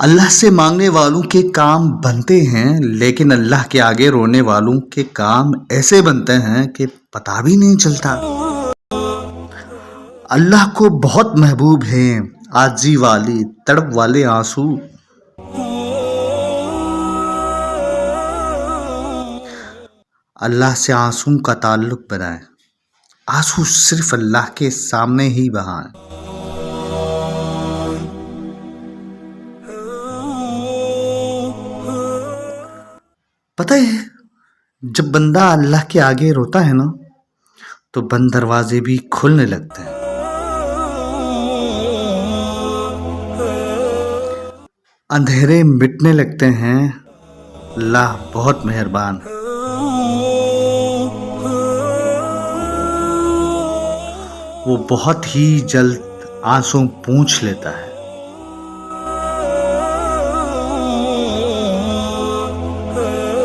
اللہ سے مانگنے والوں کے کام بنتے ہیں، لیکن اللہ کے آگے رونے والوں کے کام ایسے بنتے ہیں کہ پتہ بھی نہیں چلتا۔ اللہ کو بہت محبوب ہیں عاجزی والی تڑپ والے آنسو۔ اللہ سے آنسو کا تعلق بنائیں، آنسو صرف اللہ کے سامنے ہی بہائیں۔ پتہ ہے جب بندہ اللہ کے آگے روتا ہے نا تو بند دروازے بھی کھلنے لگتے ہیں۔ اندھیرے مٹنے لگتے ہیں۔ اللہ بہت مہربان ہے۔ وہ بہت ہی جلد آنسو پونچھ لیتا ہے۔